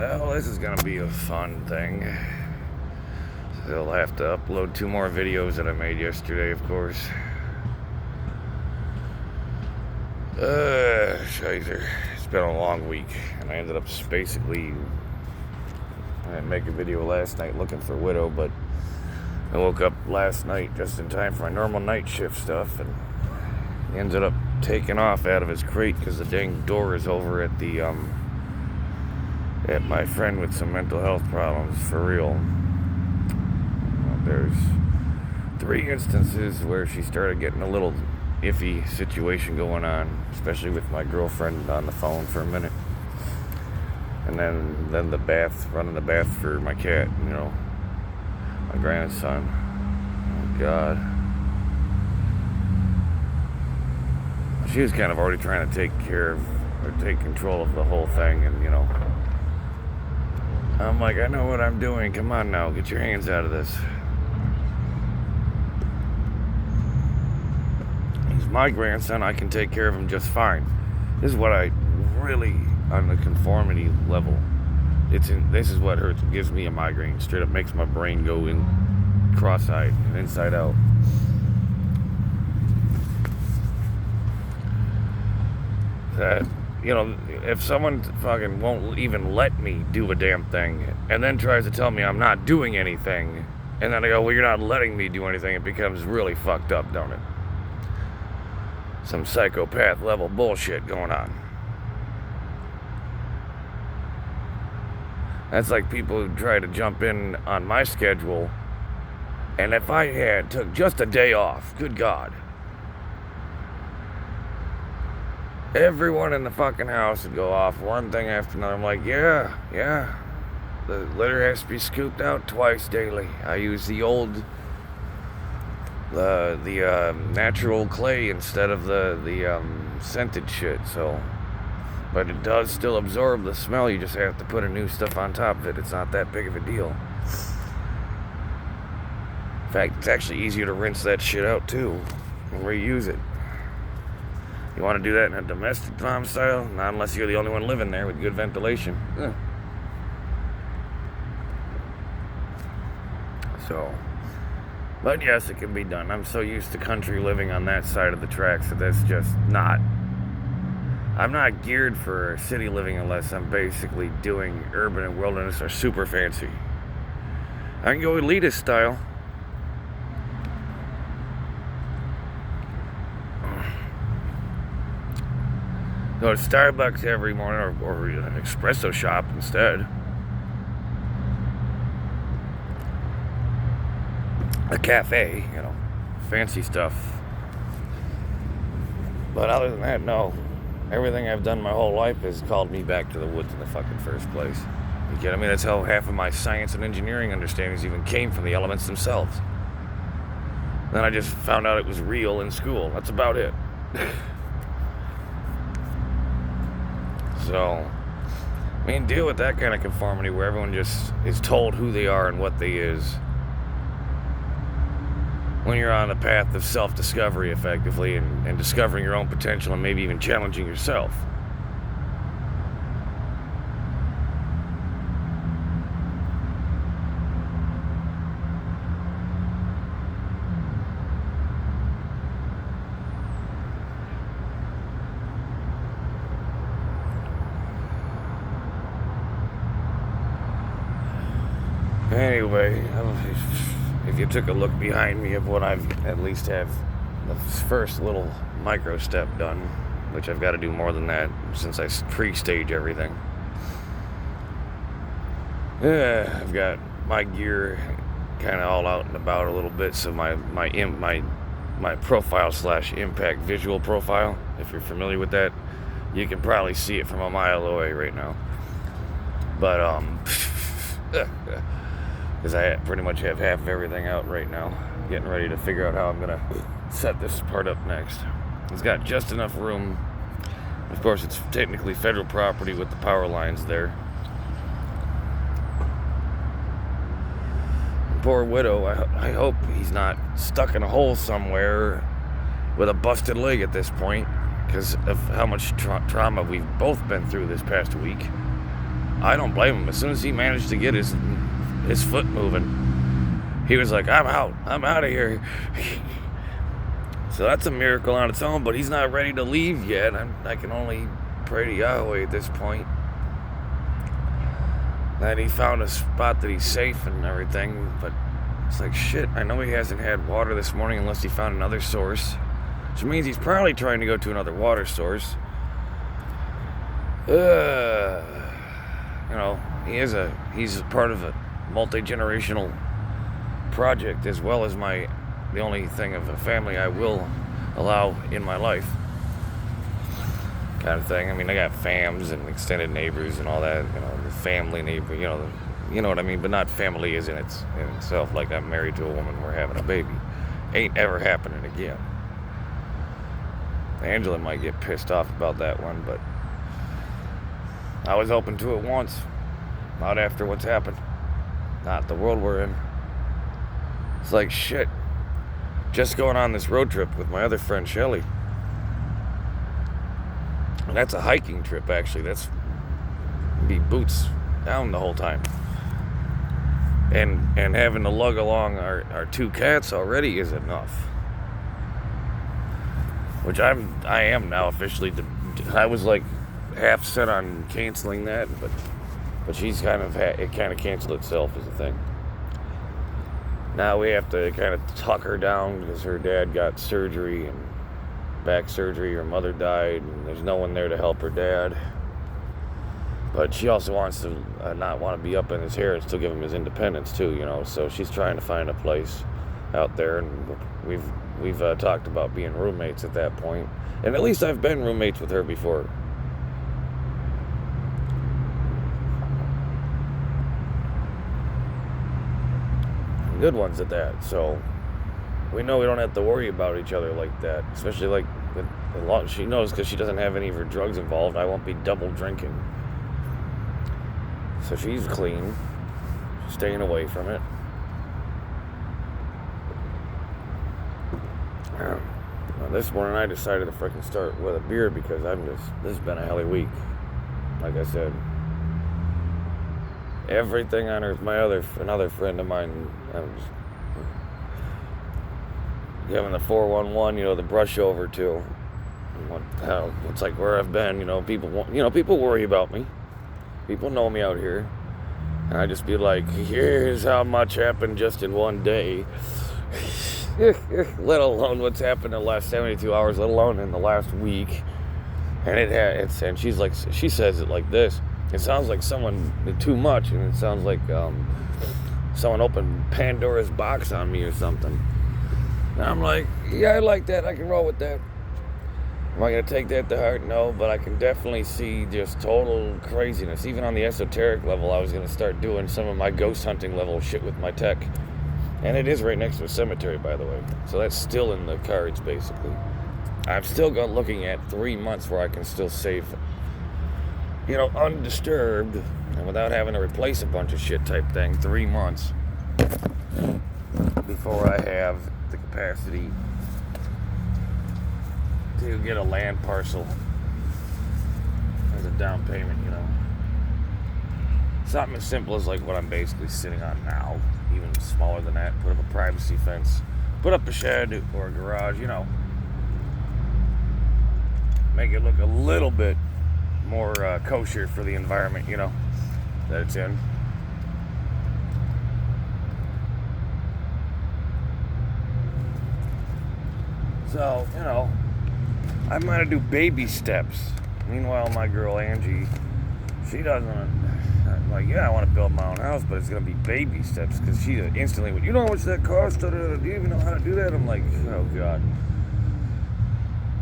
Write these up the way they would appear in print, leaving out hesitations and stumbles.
Well, this is gonna be a fun thing. I'll have to upload 2 more videos that I made yesterday, of course. Scheiße. It's been a long week, and I ended up basically... I didn't make a video last night looking for Widow, but I woke up last night just in time for my normal night shift stuff, and he ended up taking off out of his crate because the dang door is over at the, at my friend with some mental health problems, for real. There's 3 instances where she started getting a little iffy situation going on, especially with my girlfriend on the phone for a minute. And then the bath, running the bath for my cat, my grandson. Oh, God. She was kind of already trying to take control of the whole thing, and, I'm like, I know what I'm doing. Come on now, get your hands out of this. He's my grandson. I can take care of him just fine. This is what I really, on the conformity level, this is what hurts. It gives me a migraine. Straight up makes my brain go in cross-eyed and inside out. That, if someone fucking won't even let me do a damn thing and then tries to tell me I'm not doing anything, and then I go, well, you're not letting me do anything, it becomes really fucked up, don't it? Some psychopath level bullshit going on. That's like people who try to jump in on my schedule, and if I took just a day off, good God, everyone in the fucking house would go off one thing after another. I'm like, yeah, the litter has to be scooped out twice daily. I use the old, the natural clay instead of the scented shit, so... But it does still absorb the smell. You just have to put a new stuff on top of it. It's not that big of a deal. In fact, it's actually easier to rinse that shit out too and reuse it. You want to do that in a domestic farm style? Not unless you're the only one living there with good ventilation. So, but yes, it can be done. I'm so used to country living on that side of the tracks that that's just not... I'm not geared for city living unless I'm basically doing urban and wilderness or super fancy. I can go elitist style. Go to Starbucks every morning or an espresso shop instead. A cafe, fancy stuff. But other than that, no. Everything I've done my whole life has called me back to the woods in the fucking first place. You get me? That's how half of my science and engineering understandings even came from the elements themselves. Then I just found out it was real in school. That's about it. So, deal with that kind of conformity where everyone just is told who they are and what they is. When you're on a path of self-discovery, effectively, and discovering your own potential and maybe even challenging yourself. Anyway, if you took a look behind me of what I've at least have the first little micro step done, which I've got to do more than that since I pre-stage everything. Yeah, I've got my gear kind of all out and about a little bit, so my profile / impact visual profile, if you're familiar with that, you can probably see it from a mile away right now. But because I pretty much have half of everything out right now, getting ready to figure out how I'm going to set this part up next. It's got just enough room. Of course, it's technically federal property with the power lines there. Poor Widow, I hope he's not stuck in a hole somewhere with a busted leg at this point, because of how much trauma we've both been through this past week. I don't blame him. As soon as he managed to get his foot moving, he was like, I'm out of here. So that's a miracle on its own, but he's not ready to leave yet. I can only pray to Yahweh at this point that he found a spot that he's safe and everything. But it's like, shit, I know he hasn't had water this morning unless he found another source, which means he's probably trying to go to another water source. He's part of a multi-generational project, as well as the only thing of a family I will allow in my life, kind of thing. I mean, I got fams and extended neighbors and all that, the family neighbor, you know what I mean, but not family is in itself. Like, I'm married to a woman, we're having a baby. Ain't ever happening again. Angela might get pissed off about that one, but I was open to it once. Not after what's happened. Not the world we're in. It's like, shit. Just going on this road trip with my other friend, Shelly. And that's a hiking trip, actually. That's be boots down the whole time. And having to lug along our two cats already is enough. Which I am now officially. I was like half set on canceling that, but she's it kind of canceled itself as a thing. Now we have to kind of tuck her down because her dad got surgery and back surgery. Her mother died, and there's no one there to help her dad. But she also wants to not want to be up in his hair and still give him his independence too, So she's trying to find a place out there, and we've talked about being roommates at that point. And at least I've been roommates with her before. Good ones at that, so we know we don't have to worry about each other like that, especially like with the law. She knows because she doesn't have any of her drugs involved. I won't be double drinking, so she's clean, staying away from it. Well, this morning I decided to freaking start with a beer because this has been a helly week. Like I said, everything on earth. Another friend of mine, I'm just giving the 411, the brush over to. It's like where I've been, people worry about me. People know me out here. And I just be like, here's how much happened just in one day. Let alone what's happened in the last 72 hours, let alone in the last week. And and she's like, she says it like this. It sounds like someone did too much, and it sounds like someone opened Pandora's box on me or something. And I'm like, yeah, I like that. I can roll with that. Am I going to take that to heart? No, but I can definitely see just total craziness. Even on the esoteric level, I was going to start doing some of my ghost hunting level shit with my tech. And it is right next to a cemetery, by the way. So that's still in the cards, basically. I'm still looking at 3 months where I can still save, undisturbed and without having to replace a bunch of shit type thing. 3 months before I have the capacity to get a land parcel as a down payment, Something as simple as like what I'm basically sitting on now, even smaller than that. Put up a privacy fence, put up a shed or a garage, Make it look a little bit more kosher for the environment, that it's in. So, I'm going to do baby steps. Meanwhile, my girl Angie, she doesn't, I want to build my own house, but it's going to be baby steps, because she instantly went, how much that cost? Do you even know how to do that? I'm like, oh God.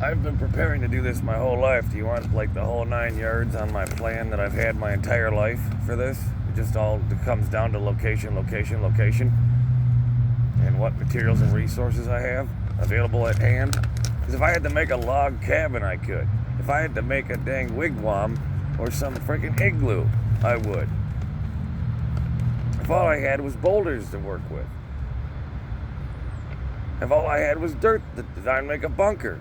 I've been preparing to do this my whole life. Do you want the whole 9 yards on my plan that I've had my entire life for this? It just all comes down to location, and what materials and resources I have available at hand. Because if I had to make a log cabin, I could. If I had to make a dang wigwam or some freaking igloo, I would. If all I had was boulders to work with. If all I had was dirt to make a bunker.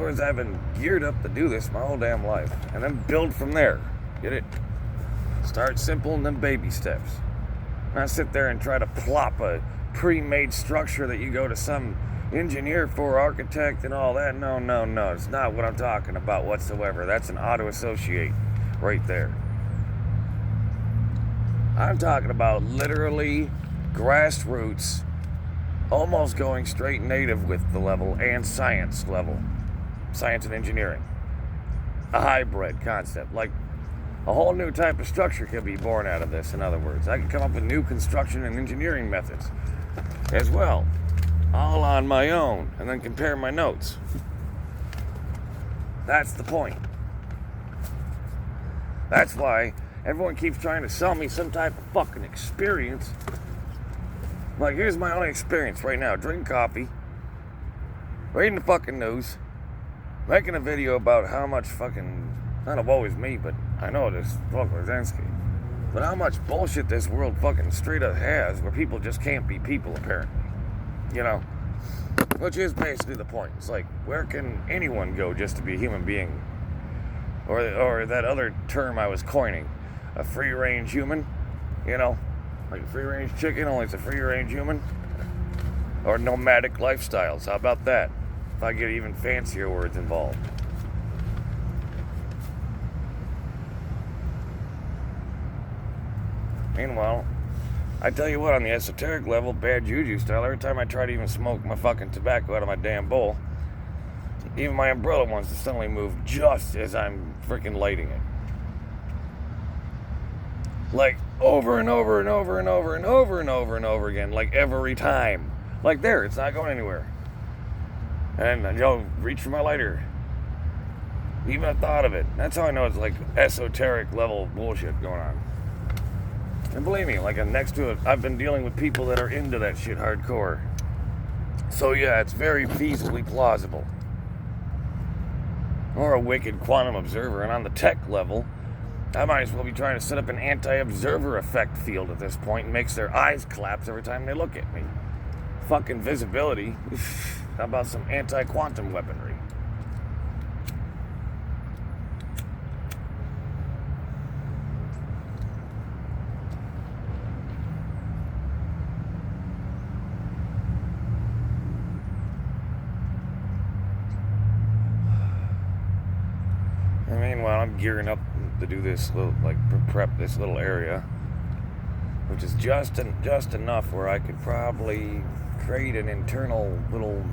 other words, I've been geared up to do this my whole damn life. And then build from there. Get it? Start simple and then baby steps. Not sit there and try to plop a pre-made structure that you go to some engineer for, architect and all that. No. It's not what I'm talking about whatsoever. That's an auto-associate right there. I'm talking about literally grassroots, almost going straight native with the level and science level. Science and engineering. A hybrid concept. Like a whole new type of structure can be born out of this, in other words. I can come up with new construction and engineering methods as well, all on my own, and then compare my notes. That's the point. That's why everyone keeps trying to sell me some type of fucking experience. Like, here's my only experience right now. Drinking coffee, reading the fucking news, making a video about how much fucking, not a woe is me, but I know this fuck Rosinski, but how much bullshit this world fucking straight up has, where people just can't be people, apparently. You know? Which is basically the point. It's like, where can anyone go just to be a human being? Or that other term I was coining, a free-range human, you know? Like a free-range chicken, only it's a free-range human. Or nomadic lifestyles, how about that? If I get even fancier words involved. Meanwhile, I tell you what, on the esoteric level, bad juju style, every time I try to even smoke my fucking tobacco out of my damn bowl, even my umbrella wants to suddenly move just as I'm freaking lighting it. Like, over and over and over and over and over and over and over again, like every time. Like there, it's not going anywhere. And, reach for my lighter. Even a thought of it. That's how I know it's like esoteric level bullshit going on. And believe me, like next to it, I've been dealing with people that are into that shit hardcore. So yeah, it's very feasibly plausible. Or a wicked quantum observer. And on the tech level, I might as well be trying to set up an anti-observer effect field at this point and makes their eyes collapse every time they look at me. Fucking visibility. How about some anti-quantum weaponry? Meanwhile, I'm gearing up to do this little, prep this little area, which is just enough where I could probably create an internal little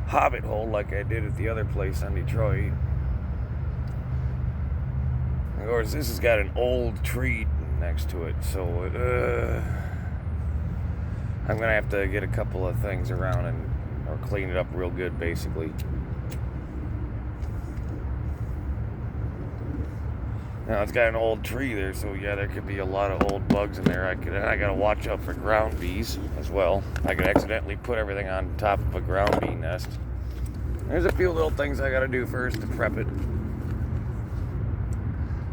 hobbit hole like I did at the other place on Detroit. Of course, this has got an old tree next to it, so I'm gonna have to get a couple of things around or clean it up real good, basically. Now it's got an old tree there, so yeah, there could be a lot of old bugs in there. I gotta watch out for ground bees as well. I could accidentally put everything on top of a ground bee nest. There's a few little things I gotta do first to prep it.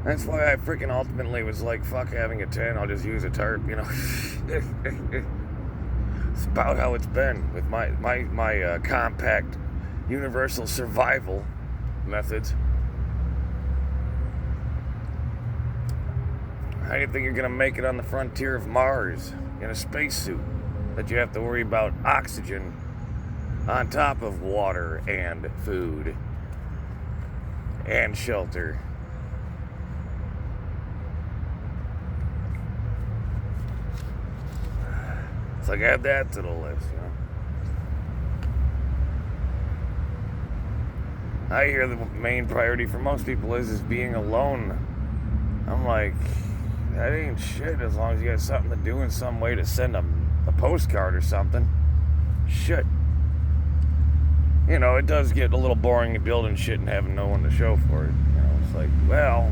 That's why I freaking ultimately was like, fuck having a tent, I'll just use a tarp, you know. It's about how it's been with my compact universal survival methods. How do you think you're going to make it on the frontier of Mars in a spacesuit that you have to worry about oxygen on top of water and food and shelter? It's like add that to the list, you know. I hear the main priority for most people is being alone. I'm like, that ain't shit as long as you got something to do in some way to send a postcard or something. Shit. You know, it does get a little boring building shit and having no one to show for it. You know, it's like, well,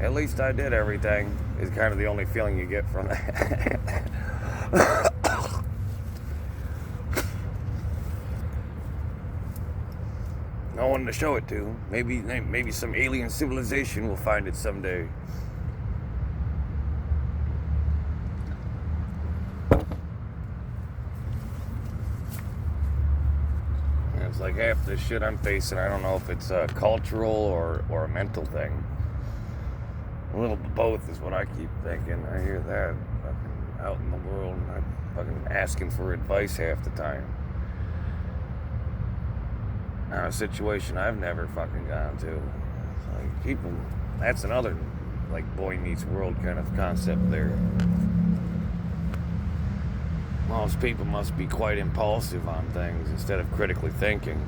at least I did everything is kind of the only feeling you get from that. No one to show it to. Maybe some alien civilization will find it someday. like half the shit I'm facing, I don't know if it's a cultural or a mental thing. A little of both is what I keep thinking. I hear that fucking out in the world, and I'm fucking asking for advice half the time. Now, a situation I've never fucking gone to. It's like people, that's another like boy meets world kind of concept there. Most people must be quite impulsive on things instead of critically thinking.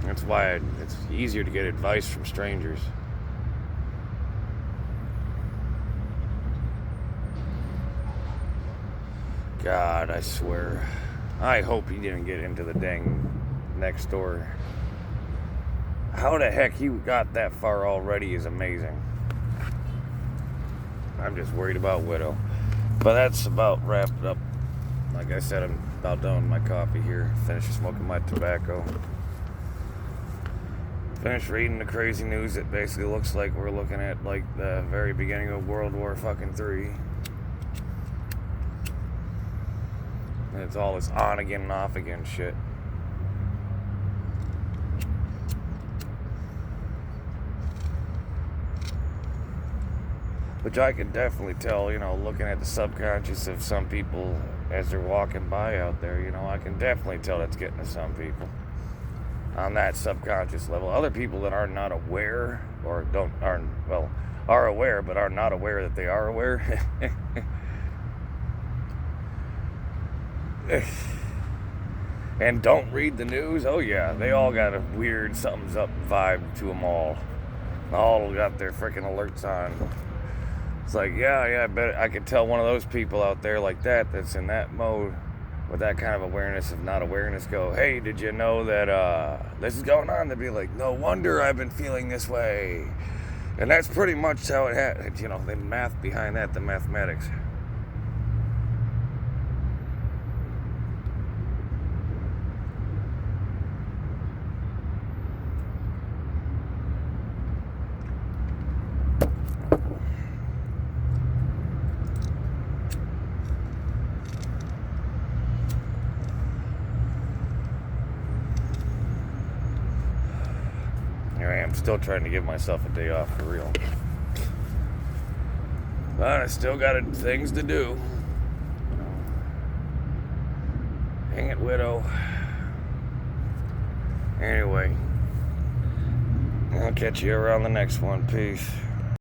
That's why it's easier to get advice from strangers. God, I swear. I hope he didn't get into the dang next door. How the heck he got that far already is amazing. I'm just worried about Widow. But that's about wrapped up. Like I said, I'm about done with my coffee here. Finished smoking my tobacco. Finished reading the crazy news. It basically looks like we're looking at like the very beginning of World War fucking 3. And it's all this on again and off again shit. Which I can definitely tell, you know, looking at the subconscious of some people as they're walking by out there, you know, I can definitely tell that's getting to some people on that subconscious level. Other people that are not aware or are aware but are not aware that they are aware. And don't read the news. Oh yeah, they all got a weird something's up vibe to them all. All got their freaking alerts on. It's like, yeah, I bet I could tell one of those people out there like that's in that mode with that kind of awareness of not awareness go, hey, did you know that this is going on? They'd be like, no wonder I've been feeling this way. And that's pretty much how it had, you know, the math behind that, the mathematics. Here I am, still trying to give myself a day off for real. But I still got things to do. Hang it, Widow. Anyway, I'll catch you around the next one. Peace.